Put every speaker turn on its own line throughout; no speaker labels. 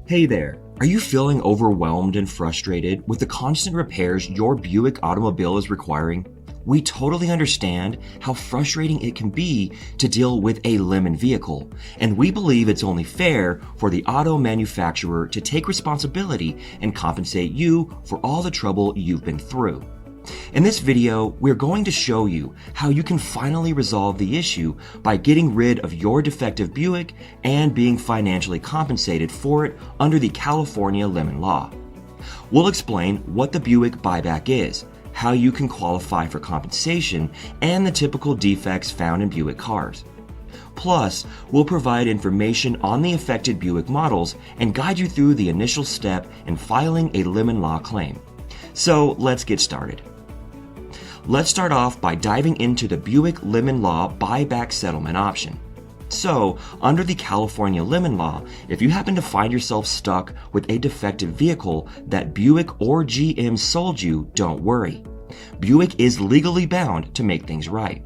Hey there, are you feeling overwhelmed and frustrated with the constant repairs your Buick automobile is requiring? We totally understand how frustrating it can be to deal with a lemon vehicle, and we believe it's only fair for the auto manufacturer to take responsibility and compensate you for all the trouble you've been through. In this video, we're going to show you how you can finally resolve the issue by getting rid of your defective Buick and being financially compensated for it under the California Lemon Law. We'll explain what the Buick Buyback is, how you can qualify for compensation, and the typical defects found in Buick cars. Plus, we'll provide information on the affected Buick models and guide you through the initial step in filing a Lemon Law claim. So let's get started. Let's start off by diving into the Buick Lemon Law buyback settlement option. So, under the California Lemon Law, if you happen to find yourself stuck with a defective vehicle that Buick or GM sold you, don't worry. Buick is legally bound to make things right.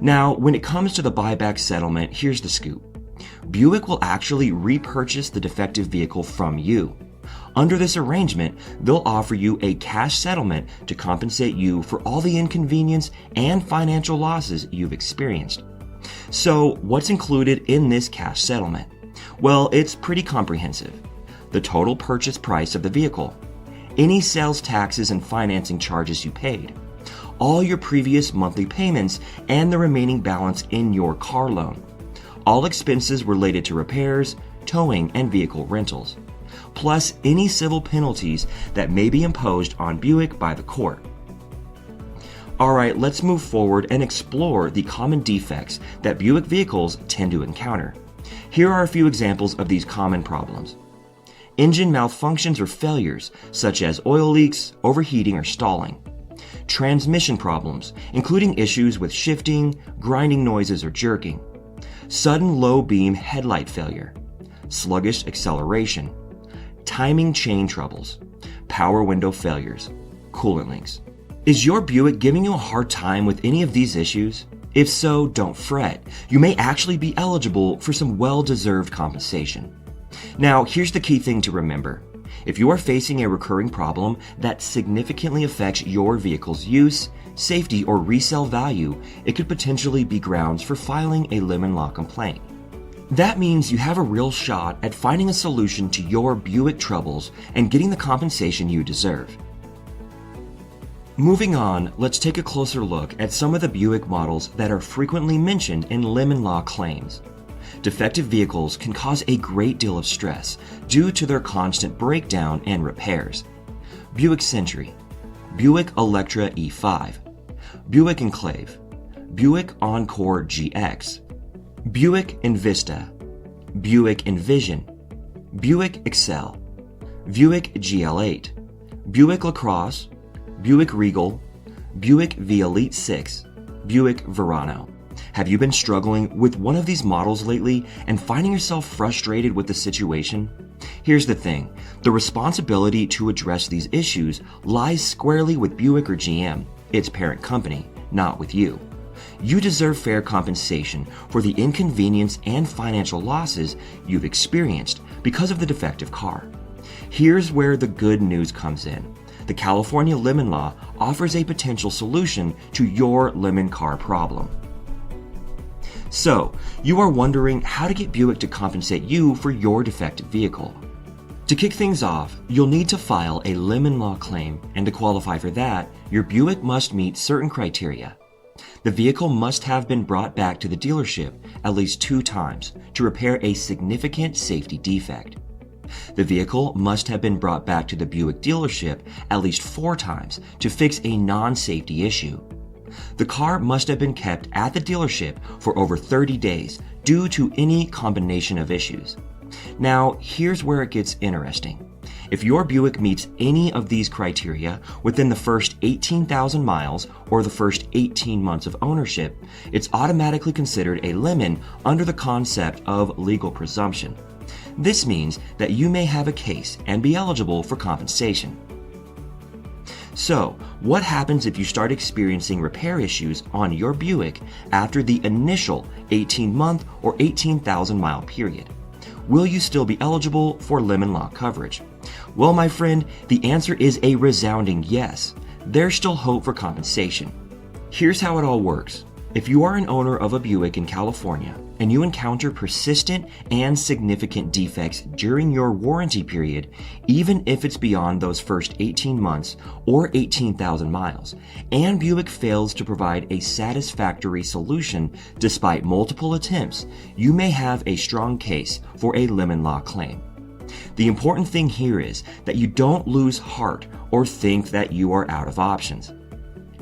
Now, when it comes to the buyback settlement, here's the scoop. Buick will actually repurchase the defective vehicle from you. Under this arrangement, they'll offer you a cash settlement to compensate you for all the inconvenience and financial losses you've experienced. So, what's included in this cash settlement? Well, it's pretty comprehensive. The total purchase price of the vehicle, any sales taxes and financing charges you paid, all your previous monthly payments, and the remaining balance in your car loan, all expenses related to repairs, towing, and vehicle rentals, plus any civil penalties that may be imposed on Buick by the court. Alright, let's move forward and explore the common defects that Buick vehicles tend to encounter. Here are a few examples of these common problems. Engine malfunctions or failures, such as oil leaks, overheating, or stalling. Transmission problems, including issues with shifting, grinding noises, or jerking. Sudden low beam headlight failure. Sluggish acceleration. Timing chain troubles, power window failures, coolant leaks. Is your Buick giving you a hard time with any of these issues? If so, don't fret. You may actually be eligible for some well-deserved compensation. Now, here's the key thing to remember. If you are facing a recurring problem that significantly affects your vehicle's use, safety, or resale value, it could potentially be grounds for filing a Lemon Law complaint. That means you have a real shot at finding a solution to your Buick troubles and getting the compensation you deserve. Moving on, let's take a closer look at some of the Buick models that are frequently mentioned in Lemon Law claims. Defective vehicles can cause a great deal of stress due to their constant breakdown and repairs. Buick Century, Buick Electra E5, Buick Enclave, Buick Encore GX, Buick Envista, Buick Envision, Buick Excel, Buick GL8, Buick LaCrosse, Buick Regal, Buick V-Elite 6, Buick Verano. Have you been struggling with one of these models lately and finding yourself frustrated with the situation? Here's the thing, the responsibility to address these issues lies squarely with Buick or GM, its parent company, not with you. You deserve fair compensation for the inconvenience and financial losses you've experienced because of the defective car. Here's where the good news comes in. The California Lemon Law offers a potential solution to your lemon car problem. So, you are wondering how to get Buick to compensate you for your defective vehicle. To kick things off, you'll need to file a Lemon Law claim, and to qualify for that, your Buick must meet certain criteria. The vehicle must have been brought back to the dealership at least 2 times to repair a significant safety defect. The vehicle must have been brought back to the Buick dealership at least 4 times to fix a non-safety issue. The car must have been kept at the dealership for over 30 days due to any combination of issues. Now, here's where it gets interesting. If your Buick meets any of these criteria within the first 18,000 miles or the first 18 months of ownership, it's automatically considered a lemon under the concept of legal presumption. This means that you may have a case and be eligible for compensation. So, what happens if you start experiencing repair issues on your Buick after the initial 18-month or 18,000-mile period? will you still be eligible for Lemon Law coverage? Well, my friend, the answer is a resounding yes. There's still hope for compensation. Here's how it all works. If you are an owner of a Buick in California and you encounter persistent and significant defects during your warranty period, even if it's beyond those first 18 months or 18,000 miles, and Buick fails to provide a satisfactory solution despite multiple attempts, you may have a strong case for a Lemon Law claim. The important thing here is that you don't lose heart or think that you are out of options.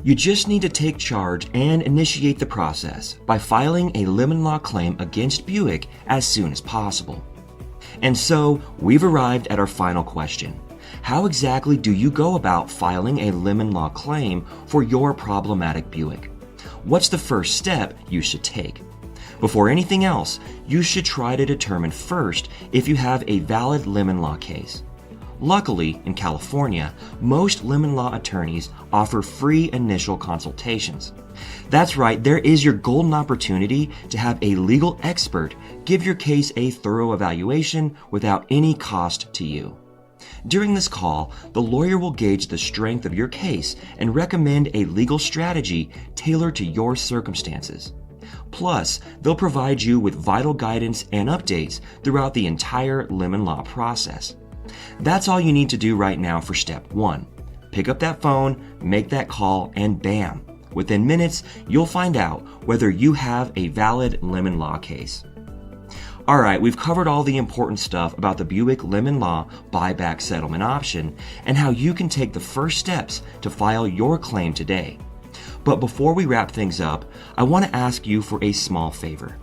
You just need to take charge and initiate the process by filing a Lemon Law claim against Buick as soon as possible. And so, we've arrived at our final question. How exactly do you go about filing a Lemon Law claim for your problematic Buick? What's the first step you should take? Before anything else, you should try to determine first if you have a valid Lemon Law case. Luckily, in California, most Lemon Law attorneys offer free initial consultations. That's right, there is your golden opportunity to have a legal expert give your case a thorough evaluation without any cost to you. During this call, the lawyer will gauge the strength of your case and recommend a legal strategy tailored to your circumstances. Plus, they'll provide you with vital guidance and updates throughout the entire Lemon Law process. That's all you need to do right now for step 1. Pick up that phone, make that call, and bam! Within minutes, you'll find out whether you have a valid Lemon Law case. Alright, we've covered all the important stuff about the Buick Lemon Law buyback settlement option and how you can take the first steps to file your claim today. But before we wrap things up, I want to ask you for a small favor.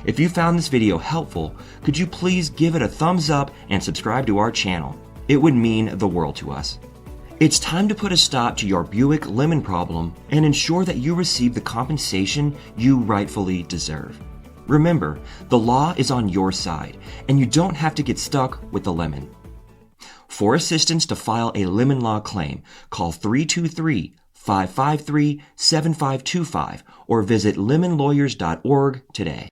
If you found this video helpful, could you please give it a thumbs up and subscribe to our channel? It would mean the world to us. It's time to put a stop to your Buick Lemon problem and ensure that you receive the compensation you rightfully deserve. Remember, the law is on your side, and you don't have to get stuck with the lemon. For assistance to file a Lemon Law claim, call 323-553-7525 or visit lemonlawyers.org today.